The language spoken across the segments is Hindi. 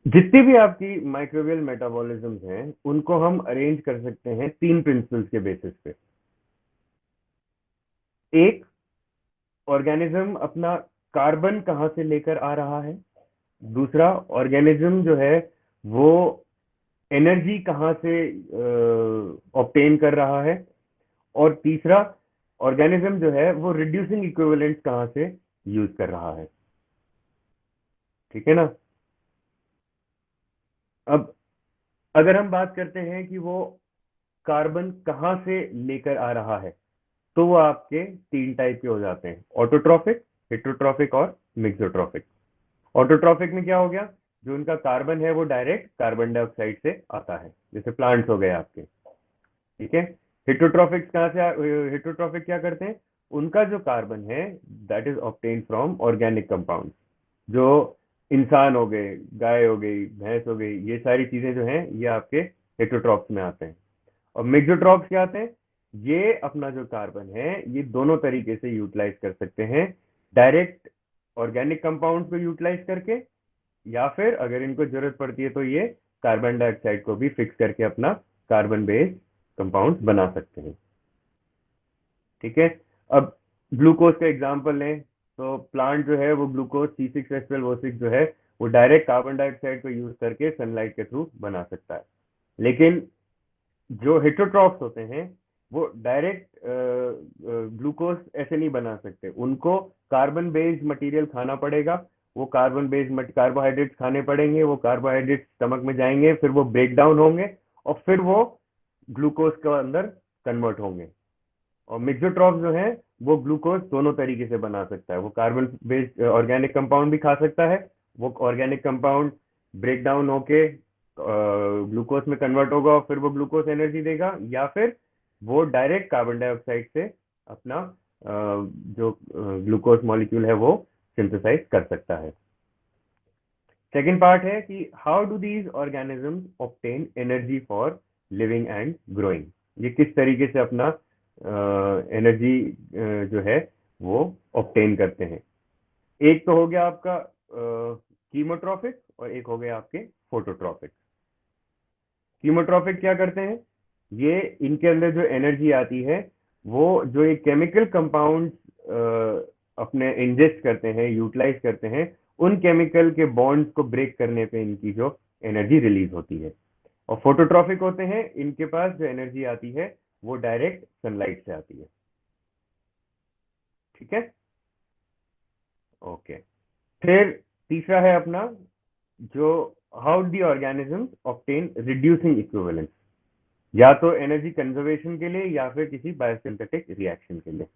जितनी भी आपकी माइक्रोबियल मेटाबॉलिज्म्स हैं उनको हम अरेंज कर सकते हैं तीन प्रिंसिपल्स के बेसिस पे। एक, ऑर्गेनिज्म अपना कार्बन कहाँ से लेकर आ रहा है। दूसरा, ऑर्गेनिज्म जो है वो एनर्जी कहाँ से ऑब्टेन कर रहा है। और तीसरा, ऑर्गेनिज्म जो है वो रिड्यूसिंग इक्विवेलेंट कहाँ से यूज कर रहा है। ठीक है ना। अब अगर हम बात करते हैं कि वो कार्बन कहाँ से लेकर आ रहा है, तो वो आपके तीन टाइप के हो जाते हैं: ऑटोट्रॉफिक, हेटरोट्रॉफिक और मिक्सोट्रॉफिक। ऑटोट्रॉफिक में क्या हो गया, जो उनका कार्बन है वो डायरेक्ट कार्बन डाइऑक्साइड से आता है, जैसे प्लांट्स हो गए आपके। ठीक है। हेटरोट्रॉफिक कहाँ से हेटरोट्रॉफिक क्या करते हैं, उनका जो कार्बन है that is obtain from organic compound, जो इंसान हो गए, गाय हो गई, भैंस हो गई, ये सारी चीजें जो हैं ये आपके हेटरोट्रॉफ्स में आते हैं। और मिक्सोट्रॉफ्स क्या आते हैं, ये अपना जो कार्बन है ये दोनों तरीके से यूटिलाइज कर सकते हैं: डायरेक्ट ऑर्गेनिक कंपाउंड को यूटिलाइज करके, या फिर अगर इनको जरूरत पड़ती है तो ये कार्बन डाइऑक्साइड को भी फिक्स करके अपना कार्बन बेस्ड कंपाउंड बना सकते हैं। ठीक है। अब ग्लूकोज का एग्जांपल लें तो प्लांट जो है वो ग्लूकोज C6H12O6 जो है वो डायरेक्ट कार्बन डाइऑक्साइड को यूज करके सनलाइट के थ्रू बना सकता है। लेकिन जो हेटरोट्रॉफ्स होते हैं वो डायरेक्ट ग्लूकोज ऐसे नहीं बना सकते, उनको कार्बन बेस्ड मटेरियल खाना पड़ेगा। वो कार्बन बेस्ड कार्बोहाइड्रेट्स खाने पड़ेंगे, वो कार्बोहाइड्रेट्स स्टमक में जाएंगे, फिर वो ब्रेक डाउन होंगे और फिर वो ग्लूकोज के अंदर कन्वर्ट होंगे। और मिक्सोट्रॉफ जो है वो ग्लूकोज दोनों तरीके से बना सकता है, वो कार्बन बेस्ड ऑर्गेनिक कंपाउंड भी खा सकता है, वो ऑर्गेनिक कंपाउंड ब्रेक डाउन होके ग्लूकोज में कन्वर्ट होगा और फिर वो ग्लूकोज एनर्जी देगा, या फिर वो डायरेक्ट कार्बन डाइऑक्साइड से अपना जो ग्लूकोज मॉलिक्यूल है वो सिंथेसाइज कर सकता है। सेकेंड पार्ट है कि how do these organisms obtain energy for living and growing, ये किस तरीके से अपना एनर्जी जो है वो ऑब्टेन करते हैं। एक तो हो गया आपका कीमोट्रॉफिक और एक हो गया आपके फोटोट्रॉफिक। कीमोट्रॉफिक क्या करते हैं, ये इनके अंदर जो एनर्जी आती है वो जो ये केमिकल कंपाउंड अपने इंजेस्ट करते हैं, यूटिलाइज करते हैं, उन केमिकल के बॉन्ड्स को ब्रेक करने पे इनकी जो एनर्जी रिलीज होती है। और फोटोट्रॉफिक होते हैं, इनके पास जो एनर्जी आती है वो डायरेक्ट सनलाइट से आती है। ठीक है। ओके। फिर तीसरा है अपना जो how the organisms obtain reducing equivalence, या तो एनर्जी कंजर्वेशन के लिए या फिर किसी बायोसिंथेटिक रिएक्शन के लिए।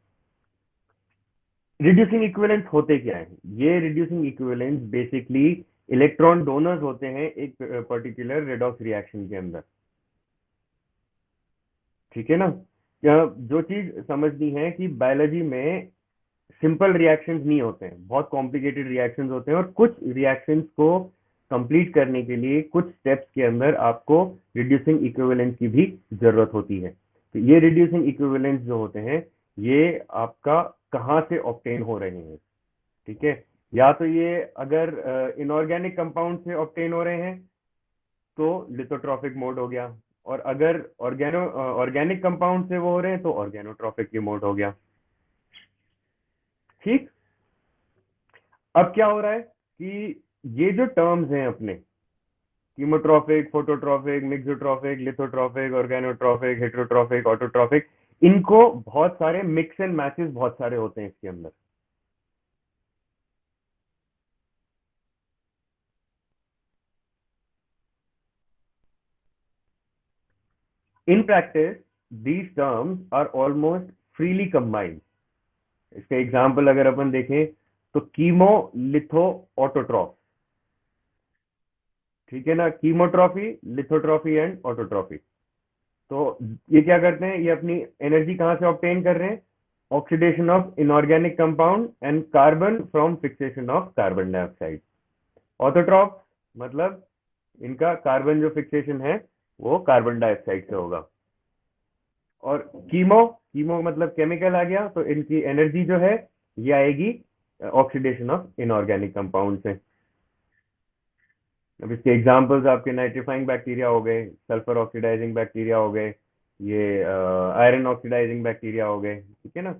रिड्यूसिंग इक्विवेलेंस होते क्या है, ये reducing equivalence basically electron donors होते हैं एक पर्टिकुलर रेडॉक्स रिएक्शन के अंदर। ठीक है ना। जो चीज समझनी है कि बायोलॉजी में सिंपल रिएक्शंस नहीं होते हैं, बहुत कॉम्प्लिकेटेड रिएक्शंस होते हैं, और कुछ रिएक्शंस को कंप्लीट करने के लिए कुछ स्टेप्स के अंदर आपको रिड्यूसिंग इक्विवेलेंस की भी जरूरत होती है। तो ये रिड्यूसिंग इक्विवेलेंस जो होते हैं ये आपका कहाँ से ऑब्टेन हो रहे हैं। ठीक है। या तो ये अगर इनऑर्गेनिक कंपाउंड से ऑब्टेन हो रहे हैं तो लिथोट्रॉफिक मोड हो गया, और अगर ऑर्गेनिक कंपाउंड से वो हो रहे हैं तो ऑर्गेनोट्रॉफिक मोड हो गया। ठीक। अब क्या हो रहा है कि ये जो टर्म्स हैं अपने chemotrophic, phototrophic, mixotrophic, लिथोट्रॉफिक, ऑर्गेनोट्रॉफिक, heterotrophic, autotrophic, इनको बहुत सारे मिक्स एंड मैचेस बहुत सारे होते हैं इसके अंदर। In practice these terms are almost freely combined. इसका एग्जाम्पल अगर अपन देखें तो कीमो, लिथो, ऑटोट्रॉफ। ठीक है ना, कीमोट्रॉफी, लिथोट्रॉफी एंड ऑटोट्रॉफी। तो ये क्या करते हैं, ये अपनी एनर्जी कहां से ऑब्टेन कर रहे हैं, oxidation of inorganic compound and carbon from fixation of carbon dioxide. Autotroph मतलब इनका कार्बन जो फिक्सेशन है वो कार्बन डाइऑक्साइड से होगा। और कीमो, कीमो मतलब केमिकल आ गया, तो इनकी एनर्जी जो है ये आएगी ऑक्सीडेशन ऑफ इनऑर्गेनिक कंपाउंड से। अब इसके एग्जांपल्स आपके नाइट्रीफाइंग बैक्टीरिया हो गए, सल्फर ऑक्सीडाइजिंग बैक्टीरिया हो गए, ये आयरन ऑक्सीडाइजिंग बैक्टीरिया हो गए, ठीक है ना।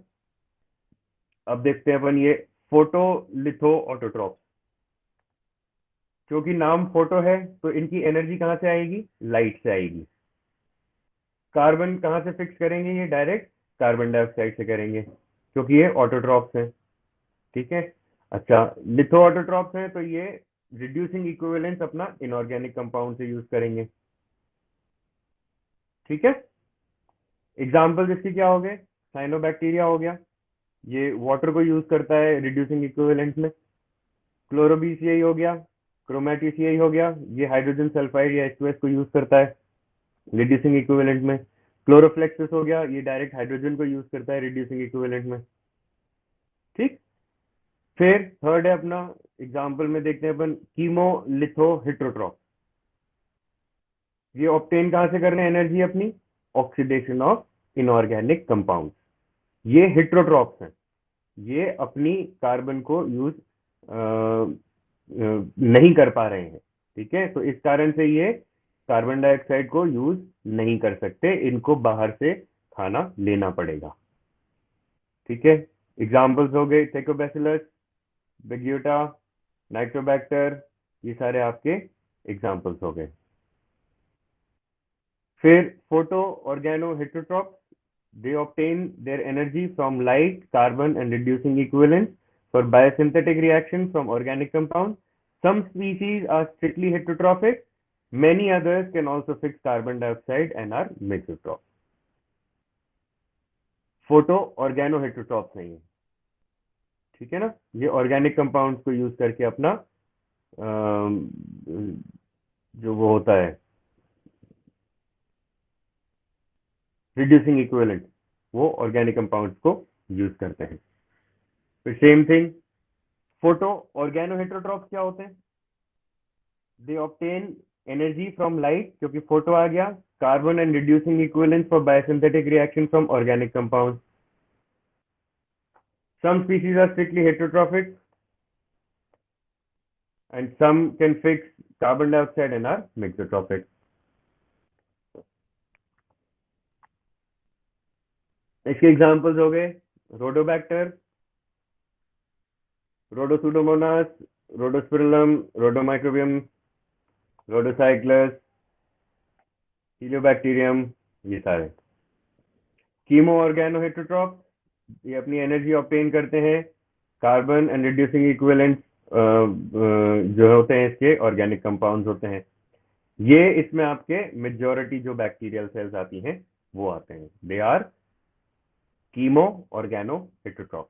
अब देखते हैं अपन ये फोटोलिथो ऑटोट्रॉप। क्योंकि नाम फोटो है तो इनकी एनर्जी कहाँ से आएगी, लाइट से आएगी। कार्बन कहाँ से फिक्स करेंगे, ये डायरेक्ट कार्बन डाइऑक्साइड से करेंगे क्योंकि ये ऑटोट्रॉप्स हैं, ठीक है। अच्छा, लिथो ऑटोट्रॉप्स हैं तो ये रिड्यूसिंग इक्विवेलेंस अपना इनऑर्गेनिक कंपाउंड से यूज करेंगे, ठीक है। एग्जाम्पल इसके क्या हो गए, साइनोबैक्टीरिया हो गया, ये वाटर को यूज करता है रिड्यूसिंग इक्विवेलेंट में। क्लोरोबीसीआई हो गया, क्रोमेटिसिआई हो गया, ये हाइड्रोजन सल्फाइड या H2S को यूज करता है रिड्यूसिंग इक्विवेलेंट में। क्लोरोफ्लेक्सिस हो गया, ये डायरेक्ट हाइड्रोजन को यूज करता है रिड्यूसिंग इक्विवेलेंट में, ठीक। फिर थर्ड है अपना, एग्जाम्पल में देखते हैं अपन कीमोलिथो हेट्रोट्रॉप। ये ऑब्टेन कहां से कर रहे हैं एनर्जी अपनी, ऑक्सीडेशन ऑफ इनऑर्गेनिक कंपाउंड। ये हेट्रोट्रॉप्स हैं, ये अपनी कार्बन को यूज नहीं कर पा रहे हैं, ठीक है। तो इस कारण से ये कार्बन डाइऑक्साइड को यूज नहीं कर सकते, इनको बाहर से खाना लेना पड़ेगा, ठीक है। एग्जाम्पल्स हो गए टेकोबैसिलस, बिग्यूटा, नाइट्रोबैक्टर, ये सारे आपके एग्जाम्पल्स हो गए। फिर photo organo heterotroph, they obtain their energy from light, carbon and reducing equivalents for biosynthetic reaction from organic compounds. Some species are strictly heterotrophic. Many others can also fix carbon dioxide and are mixotrophs. Photo organo heterotrophs नहीं है, ठीक है ना। ये ऑर्गेनिक कंपाउंड्स को यूज करके अपना जो वो होता है रिड्यूसिंग इक्विवेलेंट, वो ऑर्गेनिक कंपाउंड्स को यूज करते हैं। फिर same thing, photo organo heterotrophs क्या होते हैं, they obtain energy from light, क्योंकि फोटो आ गया, carbon and reducing equivalent for biosynthetic reaction from organic compound. Some species are strictly heterotrophic and some can fix carbon dioxide and are mixotrophic. इसके एग्जांपल्स हो गए रोडोबैक्टर, रोडोसुडोमोनास, रोडोस्पिरुलम, रोडोमाइक्रोबियम, रोडोसाइक्लस, हीलियोबैक्टीरियम, ये सारे। कीमो ऑर्गेनो हेट्रोट्रॉप, ये अपनी एनर्जी ऑब्टेन करते हैं कार्बन एंड रिड्यूसिंग इक्विवेलेंट जो होते हैं इसके ऑर्गेनिक कंपाउंड्स होते हैं। ये इसमें आपके मेजॉरिटी जो बैक्टीरियल सेल्स आती हैं वो आते हैं, they are chemo organo heterotroph.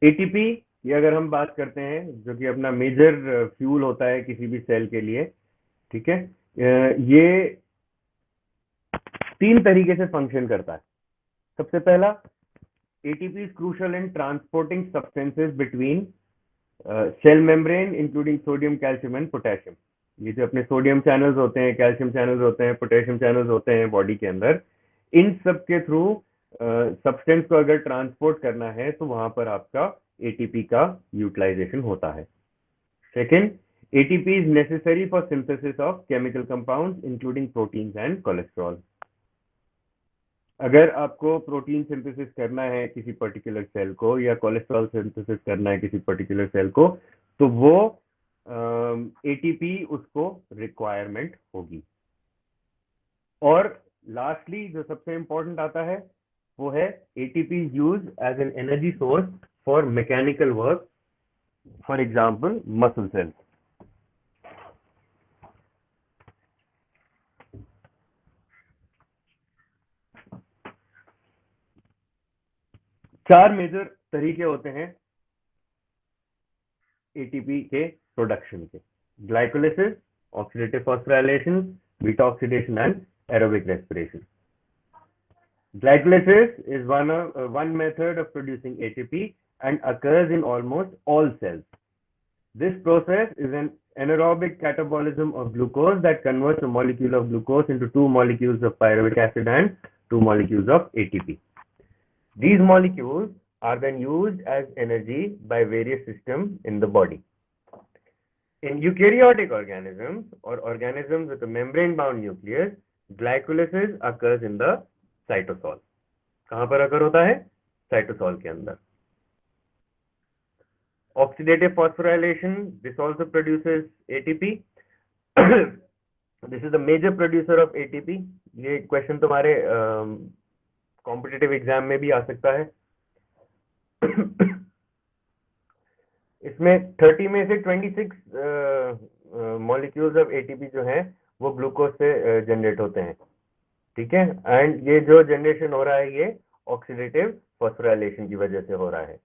ATP की अगर हम बात करते हैं, जो कि अपना मेजर फ्यूल होता है किसी भी सेल के लिए, ठीक है। ये तीन तरीके से फंक्शन करता है। सबसे पहला, ATP is crucial in transporting substances between cell membrane including sodium, calcium and potassium. ये जो अपने सोडियम चैनल्स होते हैं, कैल्शियम चैनल्स होते हैं, पोटेशियम चैनल्स होते हैं बॉडी के अंदर, इन सब के थ्रू सब्सटेंस को अगर ट्रांसपोर्ट करना है तो वहां पर आपका एटीपी का यूटिलाइजेशन होता है। Second, ATP is necessary for synthesis of chemical compounds including proteins and cholesterol. अगर आपको प्रोटीन सिंथेसिस करना है किसी पर्टिकुलर सेल को, या कोलेस्ट्रॉल सिंथेसिस करना है किसी पर्टिकुलर सेल को, तो वो एटीपी उसको रिक्वायरमेंट होगी। और लास्टली जो सबसे इंपॉर्टेंट आता है वो है ATP use as an energy source for mechanical work, for example muscle cells. चार मेजर तरीके होते हैं एटीपी के प्रोडक्शन के: glycolysis, oxidative phosphorylation, beta oxidation and aerobic respiration. Glycolysis is one method of producing ATP and occurs in almost all cells. This process is an anaerobic catabolism of glucose that converts a molecule of glucose into 2 molecules of pyruvic acid and 2 molecules of ATP. These molecules are then used as energy by various systems in the body. In eukaryotic organisms or organisms with a membrane-bound nucleus, glycolysis occurs in the cytosol. कहाँ पर occur होता है? Cytosol के अंदर. Oxidative phosphorylation, this also produces ATP. This is the major producer of ATP. ये क्वेश्चन तुम्हारे कॉम्पिटिटिव एग्जाम में भी आ सकता है. इसमें 30 में से 26 मॉलिक्यूल्स ऑफ एटीपी जो हैं वो ग्लूकोज से जनरेट होते हैं. ठीक है, एंड ये जो जनरेशन हो रहा है ये ऑक्सीडेटिव फॉस्फोराइलेशन की वजह से हो रहा है.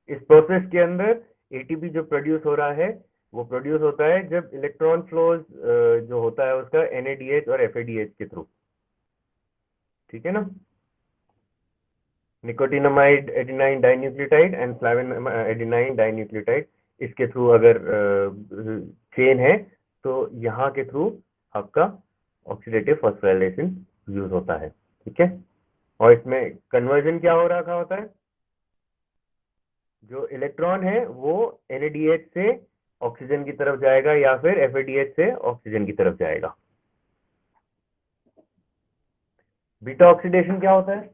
इस प्रोसेस के अंदर एटीपी जो प्रोड्यूस हो रहा है वो प्रोड्यूस होता है जब इलेक्ट्रॉन फ्लोज जो होता है उसका NADH और FADH के थ्रू. ठीक है ना. Nicotinamide adenine dinucleotide and flavin adenine dinucleotide, इसके थ्रू अगर चेन है तो यहाँ के थ्रू आपका ऑक्सीडेटिव फॉस्फोराइलेशन यूज होता है. ठीक है, और इसमें कन्वर्जन क्या हो रखा होता है? जो इलेक्ट्रॉन है वो NADH से ऑक्सीजन की तरफ जाएगा या फिर FADH से ऑक्सीजन की तरफ जाएगा. बीटा ऑक्सीडेशन क्या होता है?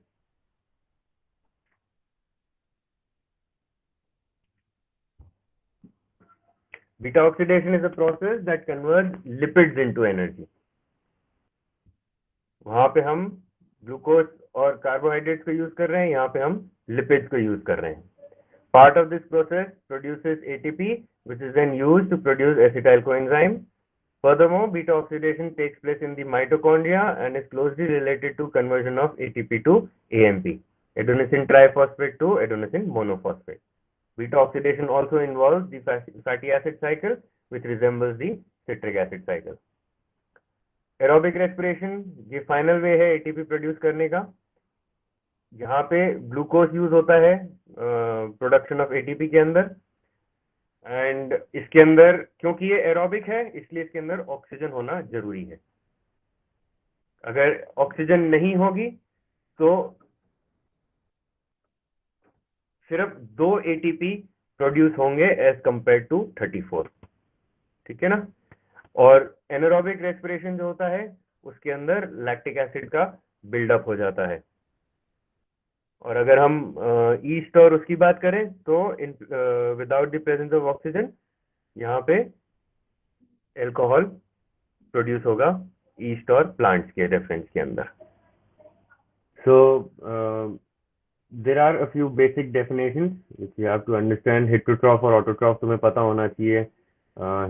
Beta oxidation is a process that converts lipids into energy. वहां पे हम ग्लूकोज और कार्बोहाइड्रेट्स को यूज कर रहे हैं, यहाँ पे हम लिपिड्स को यूज कर रहे हैं. Part of this process produces ATP, which is then used to produce acetyl coenzyme. Furthermore, beta oxidation takes place in the mitochondria and is closely related to conversion of ATP to AMP, adenosine triphosphate to adenosine monophosphate. Beta oxidation also involves the fatty acid cycle, which resembles the citric acid cycle. Aerobic respiration, ये फाइनल वे है एटीपी प्रोड्यूस करने का. यहाँ पे ग्लूकोज यूज होता है प्रोडक्शन ऑफ एटीपी के अंदर, एंड इसके अंदर क्योंकि ये एरोबिक है इसलिए इसके अंदर ऑक्सीजन होना जरूरी है. अगर ऑक्सीजन नहीं होगी तो सिर्फ 2 ATP प्रोड्यूस होंगे एज कंपेयर टू 34. ठीक है ना. और एनारोबिक रेस्पिरेशन जो होता है उसके अंदर लैक्टिक एसिड का बिल्डअप हो जाता है. और अगर हम ईस्ट और उसकी बात करें तो without the presence of oxygen यहाँ पे एल्कोहल प्रोड्यूस होगा ईस्ट और प्लांट्स के रेफरेंस के अंदर. सो there are a few basic definitions which you have to understand. Heterotroph और autotroph तुम्हें पता होना चाहिए.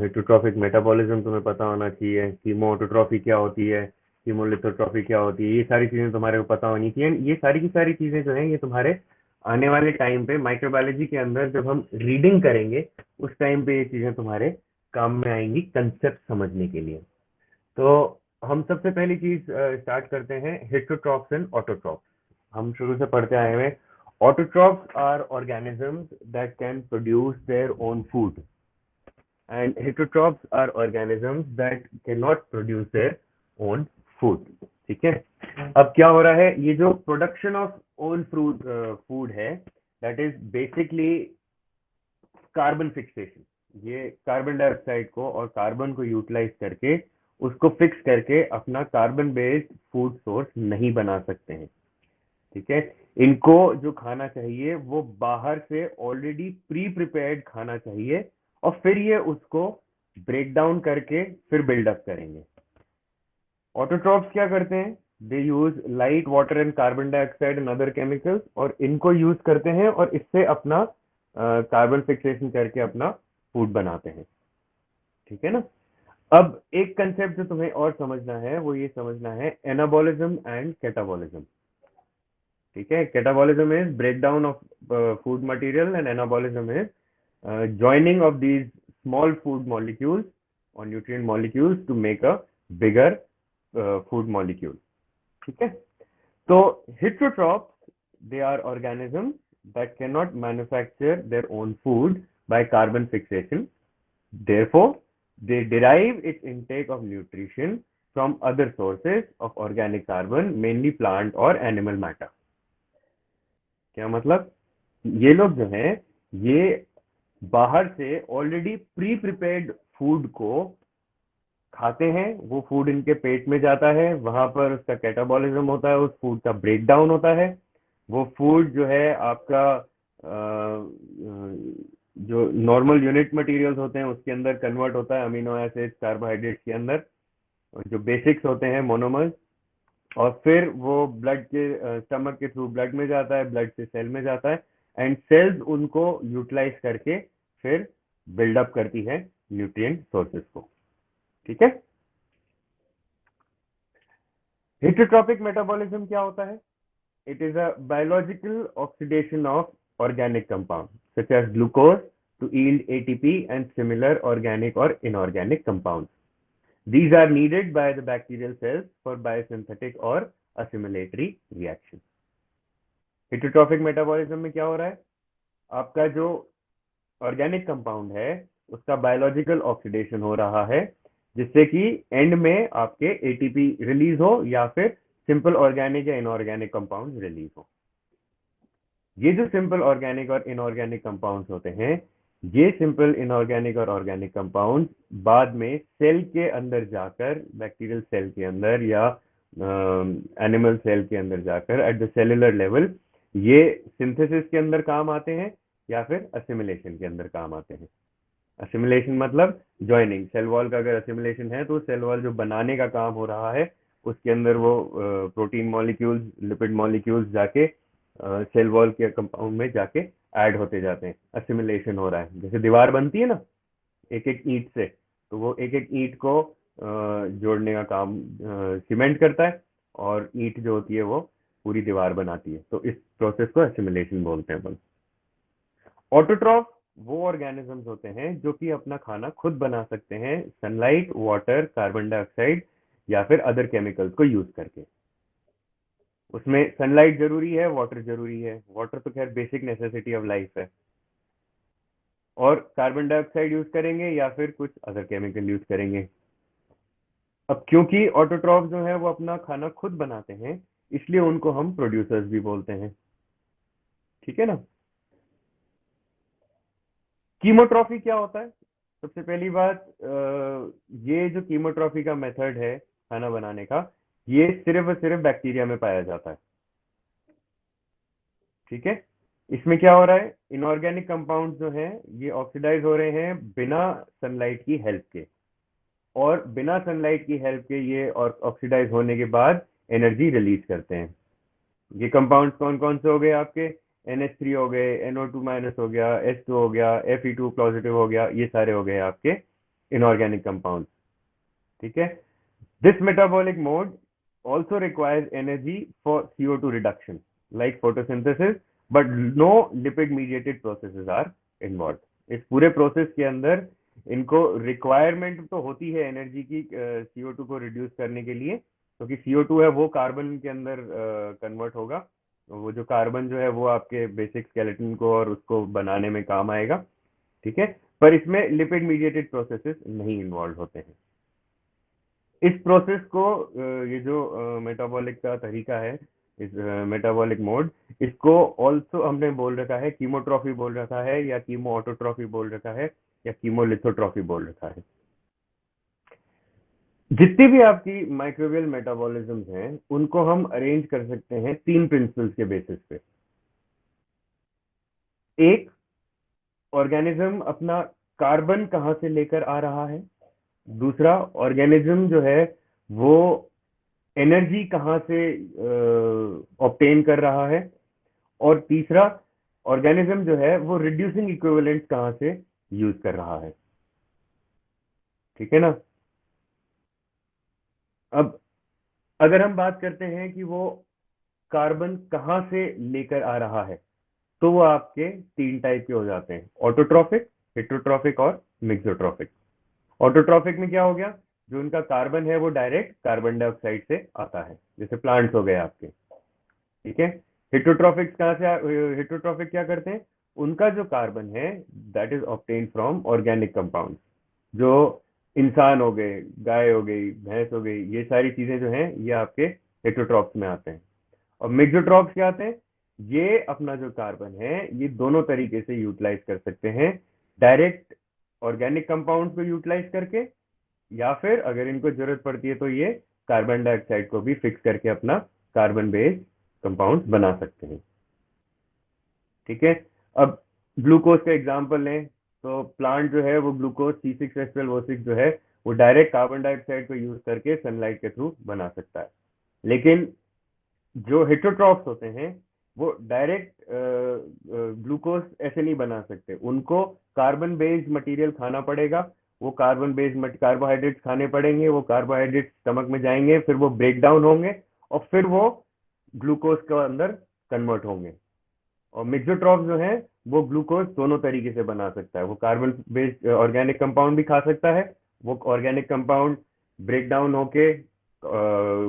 Heterotrophic metabolism तुम्हें पता होना चाहिए. Chemoautotrophy क्या होती है, chemolithotrophy क्या होती है, ये सारी चीजें तुम्हारे को पता होनी चाहिए. ये सारी की सारी चीजें जो हैं ये तुम्हारे आने वाले टाइम पे माइक्रोबायोलॉजी के अंदर जब हम रीडिंग करेंगे उस टाइम पे ये चीजें तुम्हारे काम में आएंगी कंसेप्ट समझने के लिए. तो हम सबसे पहली चीज स्टार्ट करते हैं हेटेरोट्रॉफ्स एंड ऑटोट्रॉफ्स. हम शुरू से पढ़ते आए हुए. Autotrophs are organisms that can produce their own food, and heterotrophs are organisms that cannot produce their own food. ठीक है. अब क्या हो रहा है, ये जो प्रोडक्शन ऑफ ओन फूड है that is basically carbon fixation. ये कार्बन डाइऑक्साइड को और कार्बन को यूटिलाइज करके उसको फिक्स करके अपना कार्बन बेस्ड फूड सोर्स नहीं बना सकते हैं. ठीक है. इनको जो खाना चाहिए वो बाहर से ऑलरेडी प्री प्रिपेयर्ड खाना चाहिए और फिर ये उसको ब्रेक डाउन करके फिर बिल्डअप करेंगे. ऑटोट्रॉफ्स क्या करते हैं? They use light, water and carbon dioxide and other chemicals, और इनको यूज करते हैं और इससे अपना कार्बन फिक्सेशन करके अपना फूड बनाते हैं. ठीक है ना. अब एक कंसेप्ट जो तुम्हें और समझना है वो ये समझना है एनाबॉलिज्म एंड कैटाबॉलिज्म. ठीक है. Catabolism is breakdown of food material and anabolism is joining of these small food molecules और nutrient molecules to make a bigger food molecule. ठीक है. तो heterotrophs, they are organisms that cannot manufacture their own food by carbon fixation. Therefore, they derive its intake of nutrition from other sources of organic carbon, mainly plant or animal matter. क्या मतलब, ये लोग जो हैं ये बाहर से ऑलरेडी प्री प्रिपेयर्ड फूड को खाते हैं, वो फूड इनके पेट में जाता है, वहां पर उसका कैटाबॉलिज्म होता है, उस फूड का ब्रेक डाउन होता है, वो फूड जो है आपका जो नॉर्मल यूनिट मटेरियल्स होते हैं उसके अंदर कन्वर्ट होता है अमीनो एसिड कार्बोहाइड्रेट्स के अंदर, जो बेसिक्स होते हैं मोनोमर्स, और फिर वो ब्लड के स्टमक के थ्रू ब्लड में जाता है, ब्लड से सेल में जाता है, एंड सेल्स उनको यूटिलाइज करके फिर बिल्डअप करती है न्यूट्रिएंट सोर्सेस को। ठीक है। हेटेरोट्रॉपिक मेटाबॉलिज्म क्या होता है? It is a biological oxidation of organic compounds such as glucose to yield ATP and similar organic or inorganic compounds. These are needed by the bacterial cells for biosynthetic or assimilatory reaction. Heterotrophic metabolism में क्या हो रहा है? आपका जो ऑर्गेनिक कंपाउंड है उसका बायोलॉजिकल ऑक्सीडेशन हो रहा है, जिससे कि एंड में आपके एटीपी रिलीज हो या फिर सिंपल ऑर्गेनिक या इनऑर्गेनिक कंपाउंड रिलीज हो। ये जो सिंपल ऑर्गेनिक और इनऑर्गेनिक कंपाउंड्स होते हैं, ये सिंपल इनऑर्गेनिक और ऑर्गेनिक कंपाउंड्स बाद में सेल के अंदर जाकर, बैक्टीरियल सेल के अंदर या एनिमल सेल के अंदर जाकर एट द सेलुलर लेवल ये सिंथेसिस के अंदर काम आते हैं या फिर असिमिलेशन के अंदर काम आते हैं। असिमिलेशन मतलब ज्वाइनिंग, सेल वॉल का अगर असिमिलेशन है तो सेल वॉल जो बनाने का काम हो रहा है उसके अंदर वो प्रोटीन मॉलिक्यूल्स, लिपिड मॉलिक्यूल्स जाके सेल वॉल के कंपाउंड में जाके ऐड होते जाते हैं, असिमिलेशन हो रहा है। जैसे दीवार बनती है ना एक एक ईंट से, तो वो एक एक ईंट को जोड़ने का काम सीमेंट करता है, और ईंट जो होती है वो पूरी दीवार बनाती है, तो इस प्रोसेस को असिमिलेशन बोलते हैं अपन। ऑटोट्रॉफ वो ऑर्गेनिजम्स होते हैं जो कि अपना खाना खुद बना सकते हैं सनलाइट, वाटर, कार्बन डाइऑक्साइड या फिर अदर केमिकल्स को यूज करके। उसमें सनलाइट जरूरी है, वाटर जरूरी है, वाटर तो खैर बेसिक नेसेसिटी ऑफ लाइफ है, और कार्बन डाइऑक्साइड यूज करेंगे या फिर कुछ अदर केमिकल यूज करेंगे। अब क्योंकि ऑटोट्रॉफ जो है वो अपना खाना खुद बनाते हैं, इसलिए उनको हम प्रोड्यूसर्स भी बोलते हैं। ठीक है ना। कीमोट्रॉफी क्या होता है? सबसे पहली बात, ये जो कीमोट्रॉफी का मेथड है खाना बनाने का, ये सिर्फ और सिर्फ बैक्टीरिया में पाया जाता है। ठीक है। इसमें क्या हो रहा है, इनऑर्गेनिक कंपाउंड जो हैं ये ऑक्सीडाइज हो रहे हैं बिना सनलाइट की हेल्प के, और बिना सनलाइट की हेल्प के ये और ऑक्सीडाइज होने के बाद एनर्जी रिलीज करते हैं। ये कंपाउंड्स कौन कौन से हो गए आपके? NH3 हो गए, NO2 माइनस हो गया, H2 हो गया, Fe2 पॉजिटिव हो गया, ये सारे हो गए आपके इनऑर्गेनिक कंपाउंड्स। ठीक है। This metabolic mode also requires energy for CO2 reduction like photosynthesis, but no lipid mediated processes are involved. इस पूरे प्रोसेस के अंदर इनको रिक्वायरमेंट तो होती है एनर्जी की CO2 को रिड्यूस करने के लिए, क्योंकि CO2 है वो कार्बन के अंदर कन्वर्ट होगा, वो जो कार्बन जो है वो आपके बेसिक स्केलेटन को और उसको बनाने में काम आएगा। ठीक है। पर इसमें लिपिड मीडिएटेड प्रोसेसेस नहीं इन्वॉल्व होते हैं। इस प्रोसेस को ये जो मेटाबॉलिक का तरीका है, इस मेटाबॉलिक मोड, इसको ऑल्सो हमने बोल रखा है कीमोट्रॉफी बोल रखा है, या कीमो ऑटोट्रॉफी बोल रखा है, या कीमोलिथोट्रॉफी बोल रखा है। जितनी भी आपकी माइक्रोबियल मेटाबॉलिज्म्स हैं उनको हम अरेंज कर सकते हैं 3 प्रिंसिपल्स के बेसिस पे। एक, ऑर्गेनिज्म अपना कार्बन कहाँ से लेकर आ रहा है। दूसरा, ऑर्गेनिज्म जो है वो एनर्जी कहाँ से ऑब्टेन कर रहा है। और तीसरा, ऑर्गेनिज्म जो है वो रिड्यूसिंग इक्विवेलेंट कहाँ से यूज कर रहा है। ठीक है ना। अब अगर हम बात करते हैं कि वो कार्बन कहाँ से लेकर आ रहा है, तो वो आपके 3 टाइप के हो जाते हैं, ऑटोट्रॉफिक, हेटेरोट्रॉफिक और मिक्सोट्रॉफिक। ऑटोट्रॉफिक में क्या हो गया, जो उनका कार्बन है वो डायरेक्ट कार्बन डाइऑक्साइड से आता है, जैसे प्लांट्स हो गए आपके। ठीक है। हेटरोट्रॉफिक कहाँ से, हेटरोट्रॉफिक क्या करते हैं, उनका जो कार्बन है that is obtain from organic compound, जो इंसान हो गए, गाय हो गई, भैंस हो गई, ये सारी चीजें जो हैं ये आपके हेटरोट्रॉफ्स में आते हैं। और मिक्सोट्रॉफ्स क्या आते हैं, ये अपना जो कार्बन है ये दोनों तरीके से यूटिलाइज कर सकते हैं, डायरेक्ट ऑर्गेनिक कंपाउंड को यूटिलाइज करके, या फिर अगर इनको जरूरत पड़ती है तो ये कार्बन डाइऑक्साइड को भी फिक्स करके अपना कार्बन बेस्ड कंपाउंड बना सकते हैं। ठीक है। अब ग्लूकोज का एग्जांपल लें तो प्लांट जो है वो ग्लूकोज C6H12O6 जो है वो डायरेक्ट कार्बन डाइऑक्साइड को यूज करके सनलाइट के थ्रू बना सकता है। लेकिन जो हेटरोट्रॉफ्स होते हैं वो डायरेक्ट ग्लूकोज ऐसे नहीं बना सकते, उनको कार्बन बेस्ड मटेरियल खाना पड़ेगा। वो कार्बन बेस्ड कार्बोहाइड्रेट्स खाने पड़ेंगे, वो कार्बोहाइड्रेट्स स्टमक में जाएंगे, फिर वो ब्रेक डाउन होंगे और फिर वो ग्लूकोज के अंदर कन्वर्ट होंगे। और मिक्सोट्रॉफ जो है वो ग्लूकोज दोनों तरीके से बना सकता है, वो कार्बन बेस्ड ऑर्गेनिक कंपाउंड भी खा सकता है, वो ऑर्गेनिक कंपाउंड ब्रेक डाउन होके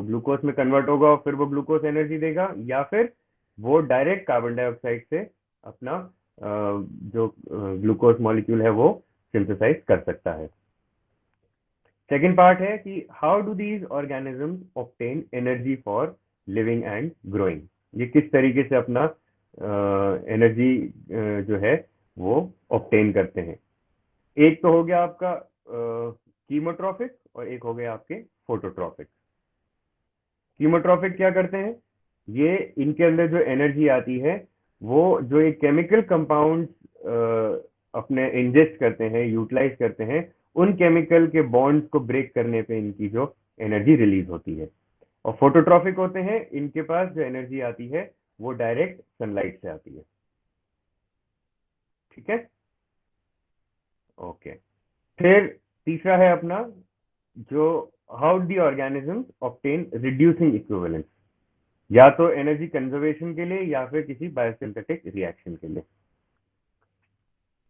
ग्लूकोज में कन्वर्ट होगा और फिर वो ग्लूकोज एनर्जी देगा, या फिर वो डायरेक्ट कार्बन डाइऑक्साइड से अपना जो ग्लूकोज मॉलिक्यूल है वो सिंथेसाइज कर सकता है। सेकेंड पार्ट है कि how do these organisms obtain energy for living and growing, ये किस तरीके से अपना एनर्जी जो है वो ऑब्टेन करते हैं। एक तो हो गया आपका कीमोट्रॉफिक और एक हो गया आपके फोटोट्रॉफिक। कीमोट्रॉफिक क्या करते हैं, ये इनके अंदर जो एनर्जी आती है वो जो ये केमिकल कंपाउंड अपने इंजेस्ट करते हैं, यूटिलाइज करते हैं, उन केमिकल के बॉन्ड्स को ब्रेक करने पे इनकी जो एनर्जी रिलीज होती है। और फोटोट्रॉफिक होते हैं, इनके पास जो एनर्जी आती है वो डायरेक्ट सनलाइट से आती है। ठीक है, ओके। फिर तीसरा है अपना जो how the organism obtain reducing equivalence, या तो एनर्जी कंजर्वेशन के लिए या फिर किसी बायोसिंथेटिक रिएक्शन के लिए।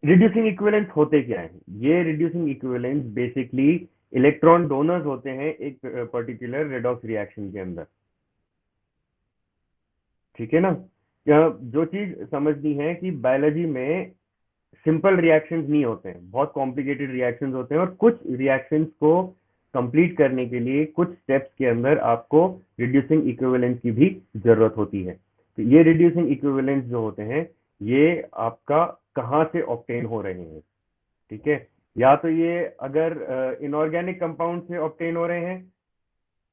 रिड्यूसिंग इक्विवेलेंस होते क्या है, ये reducing equivalence basically electron donors होते हैं एक पर्टिकुलर रेडॉक्स रिएक्शन के अंदर। ठीक है ना, जो चीज समझनी है कि बायोलॉजी में सिंपल रिएक्शंस नहीं होते हैं, बहुत कॉम्प्लिकेटेड रिएक्शंस होते हैं, और कुछ रिएक्शंस को कंप्लीट करने के लिए कुछ स्टेप्स के अंदर आपको रिड्यूसिंग इक्विवेलेंस की भी जरूरत होती है। तो ये रिड्यूसिंग इक्विवेलेंस जो होते हैं ये आपका कहाँ से ऑब्टेन हो रहे हैं। ठीक है, या तो ये अगर इनऑर्गेनिक कंपाउंड से ऑब्टेन हो रहे हैं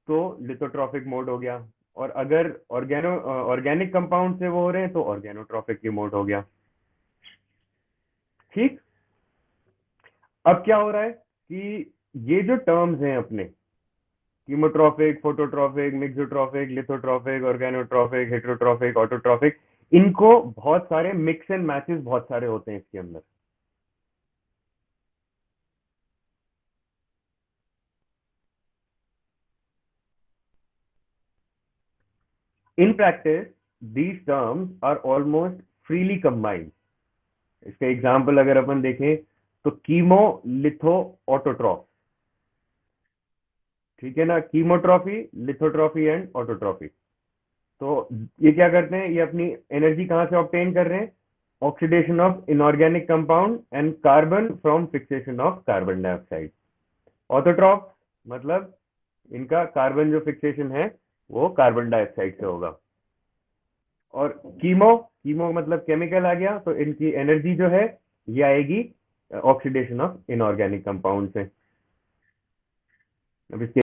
तो लिथोट्रॉफिक मोड हो गया, और अगर ऑर्गेनिक कंपाउंड से वो हो रहे हैं तो ऑर्गेनोट्रॉफिक की मोड हो गया। ठीक। अब क्या हो रहा है कि ये जो टर्म्स हैं अपने chemotrophic, phototrophic, mixotrophic, लिथोट्रॉफिक, ऑर्गेनोट्रॉफिक, heterotrophic, autotrophic, इनको बहुत सारे मिक्स एंड मैचेस बहुत सारे होते हैं इसके अंदर। In practice these terms are almost freely combined. इसका एग्जाम्पल अगर अपन देखें तो कीमो, लिथो, ऑटोट्रॉफ। ठीक है ना, कीमोट्रॉफी, लिथोट्रॉफी एंड ऑटोट्रॉफी। तो ये क्या करते हैं, ये अपनी एनर्जी कहां से ऑब्टेन कर रहे हैं, oxidation of inorganic compound and carbon from fixation of carbon dioxide. Autotroph मतलब इनका कार्बन जो फिक्सेशन है वो कार्बन डाइऑक्साइड से होगा। और कीमो, कीमो मतलब केमिकल आ गया, तो इनकी एनर्जी जो है ये आएगी ऑक्सीडेशन ऑफ इनऑर्गेनिक कंपाउंड से। अब इसके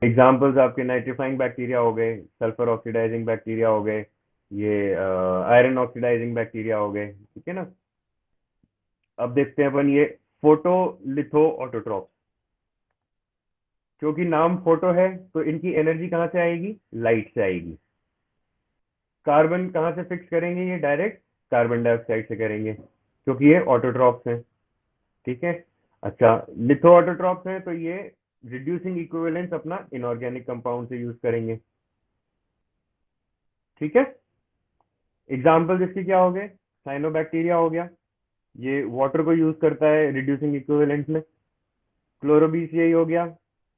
एग्जाम्पल्स आपके नाइट्रीफाइंग बैक्टीरिया हो गए, सल्फर ऑक्सीडाइजिंग बैक्टीरिया हो गए, ये आयरन ऑक्सीडाइजिंग बैक्टीरिया हो गए, ठीक है ना। अब देखते हैं अपन ये फोटोलिथो ऑटोट्रॉप। क्योंकि नाम फोटो है तो इनकी एनर्जी कहाँ से आएगी, लाइट से आएगी। कार्बन कहाँ से फिक्स करेंगे, ये डायरेक्ट कार्बन डाइऑक्साइड से करेंगे क्योंकि ये ऑटोट्रॉप्स हैं, ठीक है। अच्छा, लिथो ऑटोट्रॉप्स हैं तो ये रिड्यूसिंग इक्विवेलेंस अपना इनऑर्गेनिक कंपाउंड से यूज करेंगे, ठीक है। एग्जाम्पल इसके क्या हो गए, साइनोबैक्टीरिया हो गया, ये वाटर को यूज करता है रिड्यूसिंग इक्विवेलेंट में। क्लोरोबीसीआई हो गया,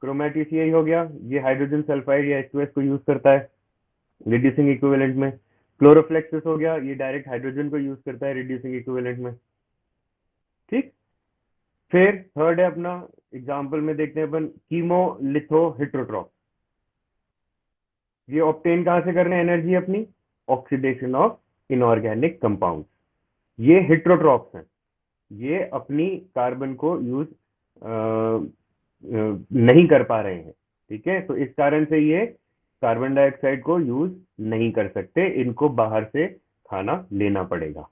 क्रोमेटिसिआई हो गया, ये हाइड्रोजन सल्फाइड या H2S को यूज करता है रिड्यूसिंग इक्विवेलेंट में। क्लोरोफ्लेक्सिस हो गया, ये डायरेक्ट हाइड्रोजन को यूज करता है रिड्यूसिंग इक्विवेलेंट में, ठीक। फिर थर्ड है अपना, एग्जाम्पल में देखते हैं अपन कीमोलिथो हेट्रोट्रॉप। ये ऑब्टेन कहां से कर रहे हैं एनर्जी अपनी, ऑक्सीडेशन ऑफ इनऑर्गेनिक कंपाउंड। ये हेट्रोट्रॉप्स हैं, ये अपनी कार्बन को यूज नहीं कर पा रहे हैं, ठीक है। तो इस कारण से ये कार्बन डाइऑक्साइड को यूज नहीं कर सकते, इनको बाहर से खाना लेना पड़ेगा,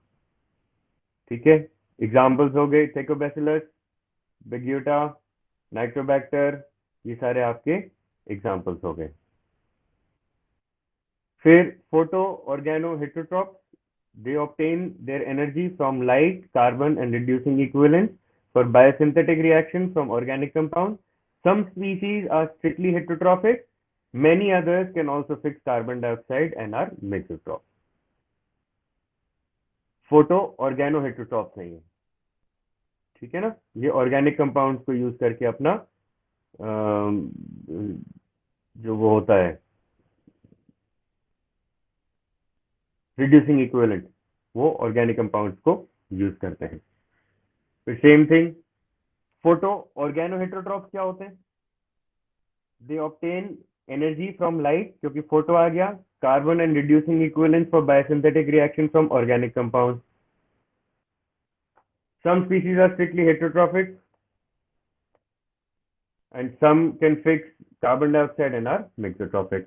ठीक है। एग्जाम्पल्स हो गए थेकोबैसिलस, बिग्यूटा, नाइट्रोबैक्टर, ये सारे आपके एग्जाम्पल्स हो गए। फिर photo organo heterotroph, they obtain their energy from light, carbon and reducing equivalents for biosynthetic reaction from organic compounds. Some species are strictly heterotrophic, many others can also fix carbon dioxide and are mesotroph। Photo organo heterotrophs हैं ये, ठीक है ना। ये ऑर्गेनिक कंपाउंड्स को यूज करके अपना जो वो होता है रिड्यूसिंग इक्विवेलेंट, वो ऑर्गेनिक कंपाउंड्स को यूज करते हैं। फिर same thing, photo organo heterotrophs क्या होते हैं, they obtain energy from light, क्योंकि फोटो आ गया, carbon and reducing equivalent for biosynthetic reaction from organic compound. Some species are strictly heterotrophic and some can fix carbon dioxide and are mesotrophic।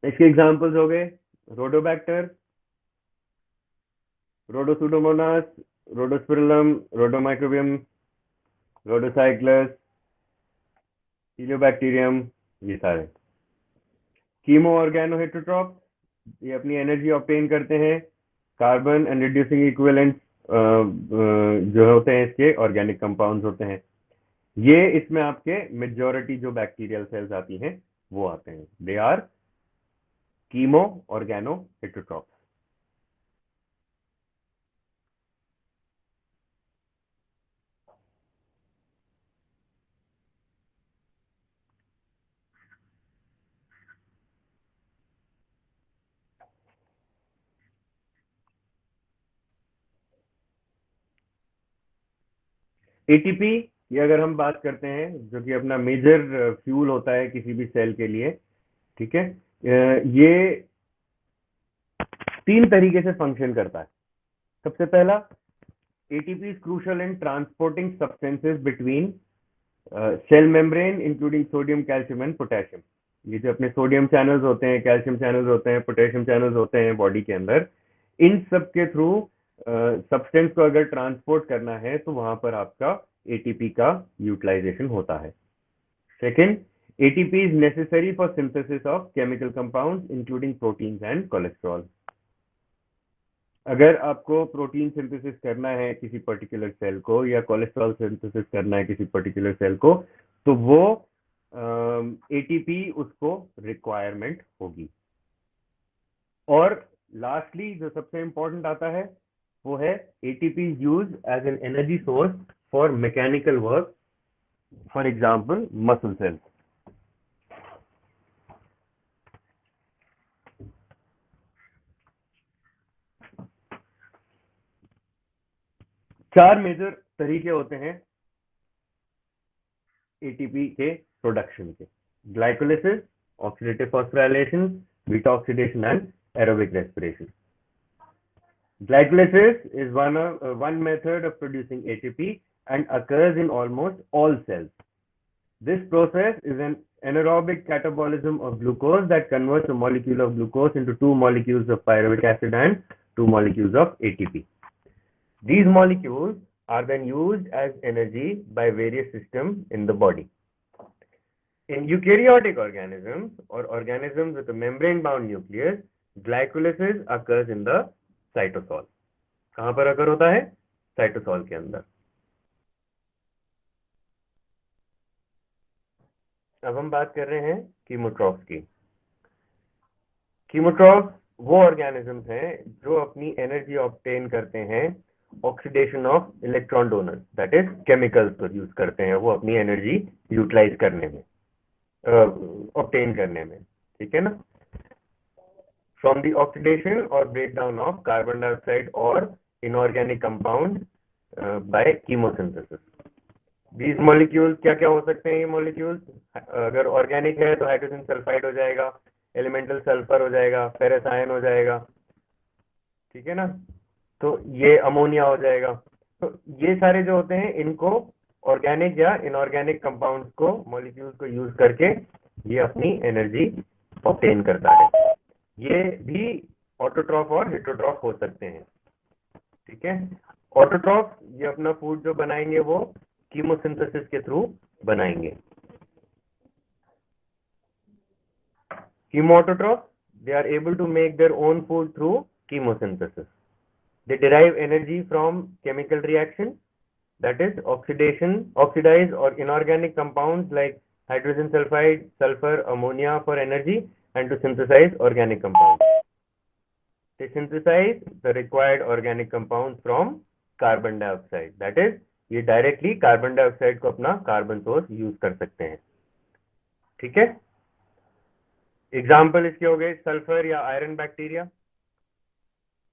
इसके एग्जांपल्स हो गए रोडोबैक्टर, रोडोसुडोमोनास, रोडोस्पिरिलम, रोडोमाइक्रोबियम, रोडोसाइक्लस, हीलियोबैक्टीरियम, ये सारे। कीमो ऑर्गेनो हेट्रोट्रॉप, ये अपनी एनर्जी ऑब्टेन करते हैं कार्बन एंड रिड्यूसिंग इक्विवेलेंट जो होते हैं इसके ऑर्गेनिक कंपाउंड्स होते हैं। ये इसमें आपके मेजॉरिटी जो बैक्टीरियल सेल्स आती हैं वो आते हैं, they are chemo organo heterotroph. ATP, ये अगर हम बात करते हैं जो कि अपना मेजर फ्यूल होता है किसी भी सेल के लिए, ठीक है। ये तीन तरीके से फंक्शन करता है। सबसे पहला, ATP is crucial in transporting substances between cell membrane including sodium, calcium and potassium. ये जो अपने सोडियम चैनल्स होते हैं, कैल्शियम चैनल्स होते हैं, पोटेशियम चैनल्स होते हैं बॉडी के अंदर, इन सब के थ्रू सब्सटेंस को अगर ट्रांसपोर्ट करना है तो वहां पर आपका एटीपी का यूटिलाइजेशन होता है। Second, ATP is necessary for synthesis of chemical compounds including proteins and cholesterol. अगर आपको प्रोटीन सिंथेसिस करना है किसी पर्टिकुलर सेल को या कोलेस्ट्रॉल सिंथेसिस करना है किसी पर्टिकुलर सेल को, तो वो एटीपी उसको रिक्वायरमेंट होगी। और लास्टली जो सबसे इंपॉर्टेंट आता है वो है ATP use as an energy source for mechanical work, for example muscle cells. चार मेजर तरीके होते हैं एटीपी के प्रोडक्शन के, glycolysis, oxidative phosphorylation, beta oxidation and aerobic respiration. Glycolysis is one method of producing ATP and occurs in almost all cells. This process is an anaerobic catabolism of glucose that converts a molecule of glucose into 2 molecules of pyruvic acid and 2 molecules of ATP. These molecules are then used as energy by various systems in the body. In eukaryotic organisms or organisms with a membrane-bound nucleus, glycolysis occurs in the cytosol. कहाँ पर occur होता है? साइटोसॉल के अंदर. अब हम बात कर रहे हैं कीमोट्रॉफ्स की. कीमोट्रॉफ्स वो ऑर्गेनिजम्स हैं जो अपनी एनर्जी ऑब्टेन करते हैं oxidation of electron donors, that is chemicals को यूज करते हैं वो अपनी एनर्जी यूटिलाइज करने में, ऑब्टेन करने में. ठीक है ना? फ्रॉम द ऑक्सीडेशन और ब्रेकडाउन ऑफ कार्बन डाइऑक्साइड और inorganic compound bye chemosynthesis. These molecules क्या क्या हो सकते हैं? ये molecules अगर ऑर्गेनिक है तो हाइड्रोजन सल्फाइड हो जाएगा, एलिमेंटल सल्फर हो जाएगा, फेरस आयन हो जाएगा. ठीक है ना? तो ये अमोनिया हो जाएगा. तो ये सारे जो होते हैं इनको ऑर्गेनिक या इनऑर्गेनिक कंपाउंड्स को, मॉलिक्यूल्स को यूज करके ये अपनी एनर्जी ऑब्टेन करता है. ये भी ऑटोट्रॉफ और हेटरोट्रॉफ हो सकते हैं. ठीक है? ऑटोट्रॉफ ये अपना फूड जो बनाएंगे वो कीमोसिंथेसिस के थ्रू बनाएंगे. Chemoautotrophs, they are able to make their own food through chemosynthesis. They derive energy from chemical reaction, that is oxidize or inorganic compounds like hydrogen sulfide, sulfur, ammonia for energy, and to synthesize organic compounds. They synthesize the required organic compounds from carbon dioxide. That is, ये डायरेक्टली कार्बन डाइऑक्साइड को अपना कार्बन सोर्स यूज कर सकते हैं. ठीक है? एग्जाम्पल इसके हो गए सल्फर या आयरन बैक्टीरिया.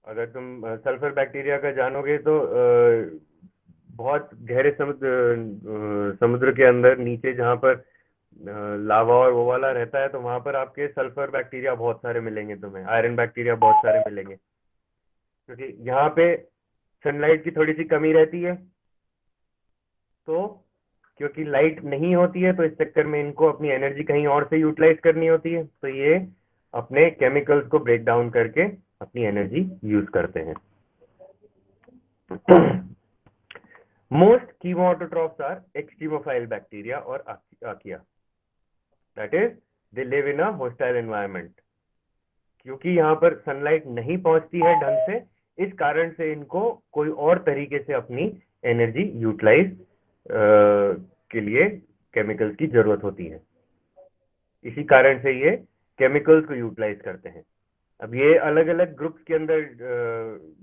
अगर तुम सल्फर बैक्टीरिया का जानोगे तो बहुत गहरे समुद्र के अंदर नीचे जहां पर लावा और वो वाला रहता है तो वहां पर आपके सल्फर बैक्टीरिया बहुत सारे मिलेंगे तुम्हें, आयरन बैक्टीरिया बहुत सारे मिलेंगे, क्योंकि यहाँ पे सनलाइट की थोड़ी सी कमी रहती है. तो क्योंकि लाइट नहीं होती है तो इस चक्कर में इनको अपनी एनर्जी कहीं और से यूटिलाइज करनी होती है, तो ये अपने केमिकल्स को ब्रेक डाउन करके अपनी एनर्जी यूज करते हैं. मोस्ट कीमोऑटोट्रॉफ्स आर एक्सट्रीमोफाइल बैक्टीरिया और archaea. That is they live in a hostile environment. क्योंकि यहाँ पर सनलाइट नहीं पहुंचती है ढंग से, इस कारण से इनको कोई और तरीके से अपनी एनर्जी यूटिलाइज के लिए केमिकल्स की जरूरत होती है. इसी कारण से ये केमिकल्स को यूटिलाइज करते हैं. अब ये अलग अलग ग्रुप्स के अंदर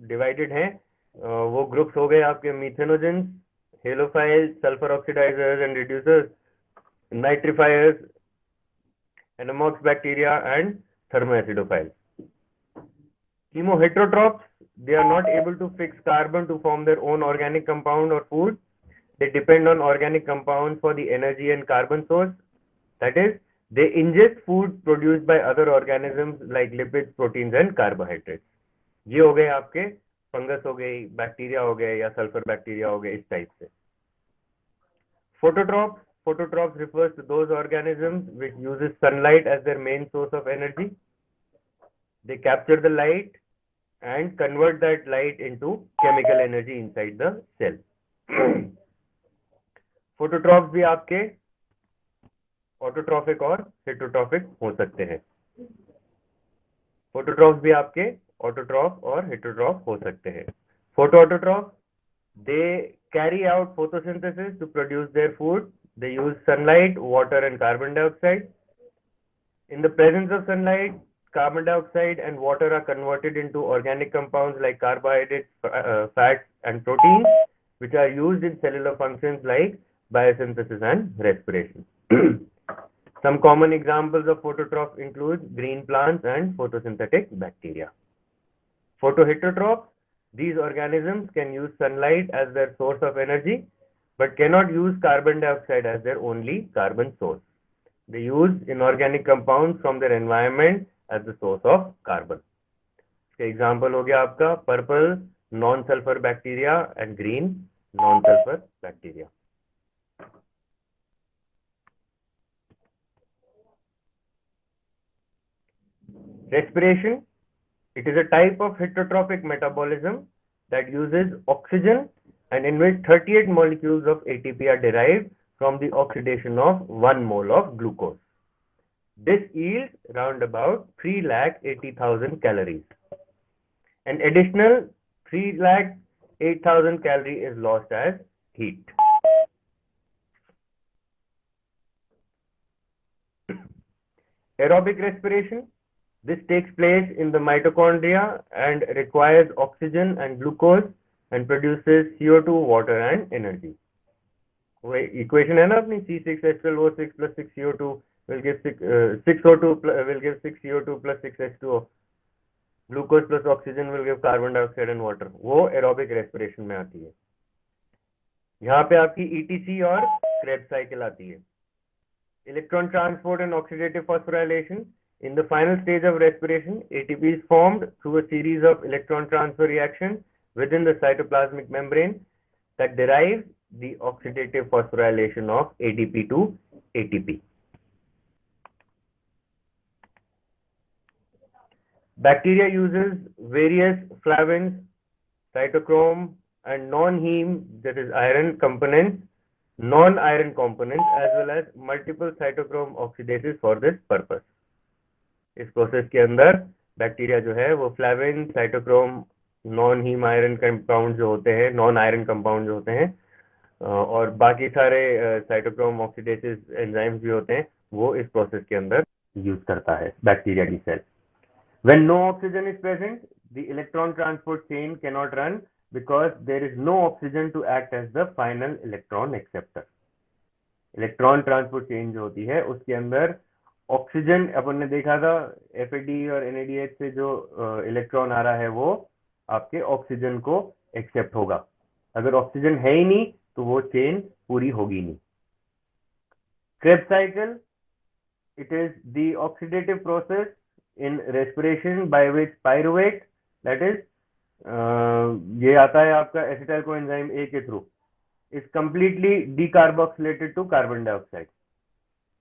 डिवाइडेड हैं. वो ग्रुप्स हो गए आपके methanogens, halophiles, sulphur oxidisers and reducers, nitrifiers, anammox bacteria and thermoacidophiles. Chemoheterotrophs, they are not able to fix carbon to form their own organic compound or food. They depend on organic compounds for the energy and carbon source. That is, they ingest food produced by other organisms like lipids, proteins and carbohydrates. ये हो गए आपके फंगस हो गई, बैक्टीरिया हो गए या सल्फर बैक्टीरिया हो गए, इस टाइप से. Phototrophs refers to those organisms which uses sunlight as their main source of energy. They capture the light and convert that light into chemical energy inside the cell. फोटोट्रॉफ्स भी आपके ऑटोट्रॉफिक और हेटरोट्रॉफिक हो सकते हैं. फोटोट्रॉफ्स भी आपके ऑटोट्रॉफ और हेटरोट्रॉफ हो सकते हैं. Photoautotroph, they carry out photosynthesis to produce their food. They use sunlight, water and carbon dioxide. In the presence of sunlight, carbon dioxide and water are converted into organic compounds like carbohydrates, fats and proteins, which are used in cellular functions like biosynthesis and respiration. Some common examples of phototrophs include green plants and photosynthetic bacteria. Photoheterotrophs, these organisms can use sunlight as their source of energy, but cannot use carbon dioxide as their only carbon source. They use inorganic compounds from their environment as the source of carbon. इसका एग्जाम्पल हो गया आपका purple non sulphur bacteria and green non-sulfur bacteria. Respiration, it is a type of heterotrophic metabolism that uses oxygen and in which 38 molecules of ATP are derived from the oxidation of 1 mole of glucose. This yields round about 3,80,000 calories. An additional 3,08,000 calorie is lost as heat. Aerobic respiration, this takes place in the mitochondria and requires oxygen and glucose and produces CO2, water and energy. Equation है ना अपनी C6H12O6 plus 6CO2 will give 6O2 will give 6CO2 plus 6H2O. Glucose plus oxygen will give carbon dioxide and water. वो aerobic respiration में आती है. यहाँ पे आपकी ETC और Krebs cycle आती है. Electron transport and oxidative phosphorylation. In the final stage of respiration, ATP is formed through a series of electron transfer reactions within the cytoplasmic membrane that derives the oxidative phosphorylation of ADP to ATP. Bacteria uses various flavins, cytochrome and non-heme, that is iron components, non-iron components as well as multiple cytochrome oxidases for this purpose. इस प्रोसेस के अंदर बैक्टीरिया जो है वो flavin, cytochrome, non heme iron compound जो होते हैं, नॉन आयरन कंपाउंड जो होते हैं और बाकी सारे साइटोक्रोम ऑक्सीडेसिस एंजाइम्स भी होते हैं, वो इस प्रोसेस के अंदर यूज करता है बैक्टीरिया की cell. When no oxygen is present, the electron transport chain cannot run because there is no oxygen to act as the final electron acceptor. Electron transport chain जो होती है उसके अंदर ऑक्सीजन, अपन ने देखा था FAD और NADH से जो इलेक्ट्रॉन आ रहा है वो आपके ऑक्सीजन को एक्सेप्ट होगा. अगर ऑक्सीजन है ही नहीं तो वो चेन पूरी होगी नहीं. Krebs cycle, it is the oxidative process in respiration by which pyruvate, that is ये आता है आपका एसिटाइल कोएंजाइम A के through, is completely decarboxylated to carbon dioxide.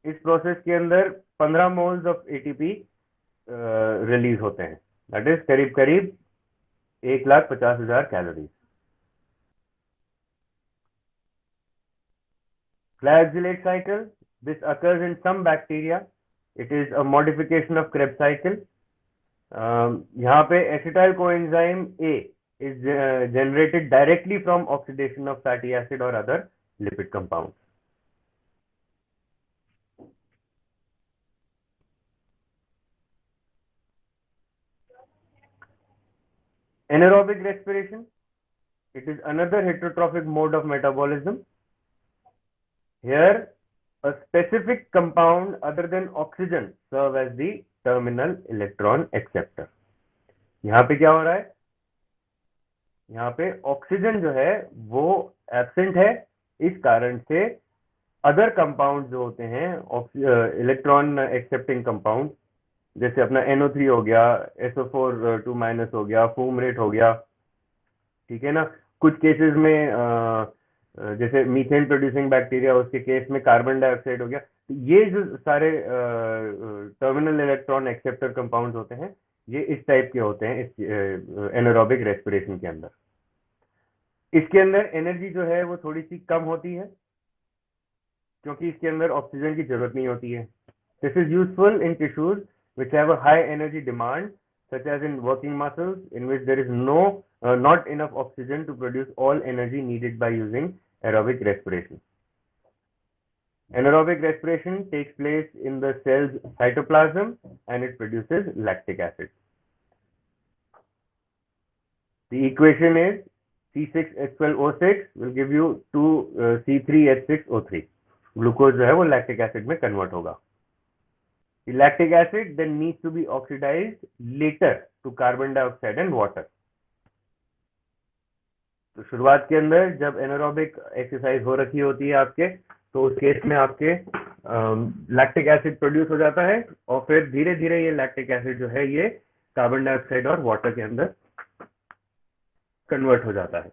इस प्रोसेस के अंदर 15 मोल्स ऑफ ATP रिलीज होते हैं, दैट इज करीब करीब 1,50,000 calories. Flagellate cycle, this occurs in some bacteria. It is a modification of Krebs cycle. यहाँ पे acetyl coenzyme A is generated directly from oxidation of fatty acid or other lipid compounds. Anaerobic respiration, it is another heterotrophic mode of metabolism. Here, a specific compound other than oxygen serve as the terminal electron acceptor. यहाँ पे क्या हो रहा है, यहाँ पे ऑक्सीजन जो है वो एब्सेंट है, इस कारण से अदर कंपाउंड जो होते हैं इलेक्ट्रॉन एक्सेप्टिंग कंपाउंड, जैसे अपना NO3 हो गया, SO4 2- हो गया, फूमरेट हो गया, ठीक है ना. कुछ केसेस में जैसे मीथेन प्रोड्यूसिंग बैक्टीरिया, उसके केस में कार्बन डाइऑक्साइड हो गया. ये जो सारे टर्मिनल इलेक्ट्रॉन एक्सेप्टर कंपाउंड होते हैं, ये इस टाइप के होते हैं इस एनारोबिक रेस्पिरेशन के अंदर. इसके अंदर एनर्जी जो है वो थोड़ी सी कम होती है क्योंकि इसके अंदर ऑक्सीजन की जरूरत नहीं होती है. This is useful in tissues which have a high energy demand, such as in working muscles, in which there is not enough oxygen to produce all energy needed by using aerobic respiration. Anaerobic respiration takes place in the cell's cytoplasm and it produces lactic acid. The equation is C6H12O6 will give you 2C3H6O3. Glucose जो है वो lactic acid में convert होगा. The lactic acid then needs to be oxidized later to carbon dioxide and water. तो शुरुआत के अंदर जब एनारोबिक एक्सरसाइज हो रखी होती है आपके, तो उस केस में आपके लैक्टिक एसिड प्रोड्यूस हो जाता है और फिर धीरे धीरे ये लैक्टिक एसिड जो है ये कार्बन डाइऑक्साइड और वाटर के अंदर कन्वर्ट हो जाता है.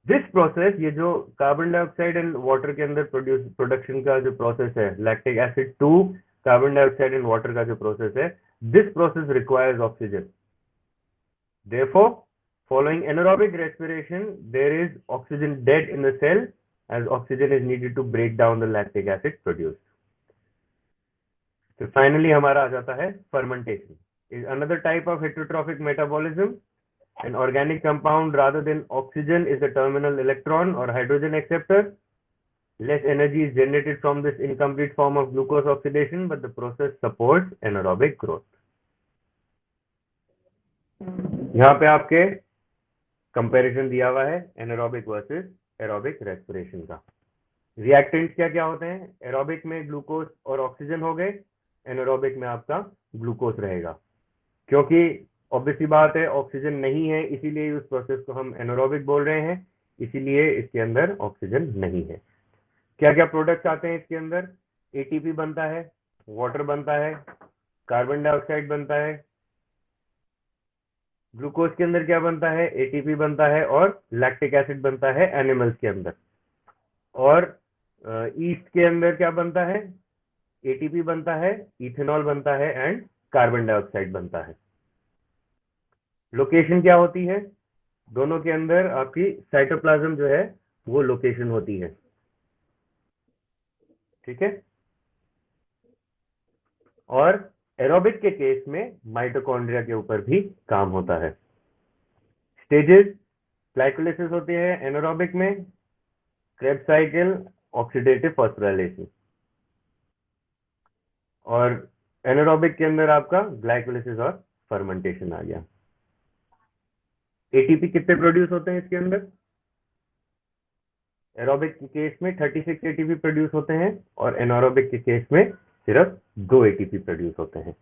दिस प्रोसेस, ये जो कार्बन डाइऑक्साइड एंड वाटर के अंदर प्रोडक्शन का जो प्रोसेस है, lactic acid to carbon dioxide and water का जो प्रोसेस है, this process requires oxygen. Therefore, following anaerobic respiration, there is oxygen dead in the cell as oxygen is needed to break down the lactic acid produced. तो finally हमारा आ जाता है fermentation. Is another type of heterotrophic metabolism. An organic compound rather than oxygen is a terminal electron or hydrogen acceptor. Less energy is generated from this incomplete form of glucose oxidation, but the process supports anaerobic growth. यहाँ पे आपके कंपैरिजन दिया हुआ है एनारोबिक वर्सेस एरोबिक रेस्पिरेशन का. रिएक्टेंट्स क्या क्या होते हैं? एरोबिक में ग्लूकोज और ऑक्सीजन हो गए, एनारोबिक में आपका ग्लूकोज रहेगा. क्योंकि ऑब्वियसली बात है ऑक्सीजन नहीं है, इसीलिए उस प्रोसेस को हम एनारोबिक बोल रहे हैं, इसीलिए इसके अंदर ऑक्सीजन नहीं है. क्या क्या प्रोडक्ट्स आते हैं इसके अंदर? एटीपी बनता है, वाटर बनता है, कार्बन डाइऑक्साइड बनता है. ग्लूकोज के अंदर क्या बनता है? एटीपी बनता है और लैक्टिक एसिड बनता है एनिमल्स के अंदर. और ईस्ट के अंदर क्या बनता है? एटीपी बनता है, इथेनॉल बनता है एंड कार्बन डाइऑक्साइड बनता है. लोकेशन क्या होती है? दोनों के अंदर आपकी साइटोप्लाज्म जो है वो लोकेशन होती है. ठीक है. और एरोबिक के केस में माइटोकॉन्ड्रिया के ऊपर भी काम होता है. स्टेजेस ग्लाइकोलाइसिस होती है एनारोबिक में, क्रेब्स साइकिल, ऑक्सीडेटिव फॉस्फोराइलेशन. और एनारोबिक के अंदर आपका ग्लाइकोलाइसिस और फर्मेंटेशन आ गया. एटीपी कितने प्रोड्यूस होते हैं इसके अंदर? एरोबिक के केस में 36 एटीपी प्रोड्यूस होते हैं और एनारोबिक के केस में सिर्फ 2 एटीपी प्रोड्यूस होते हैं.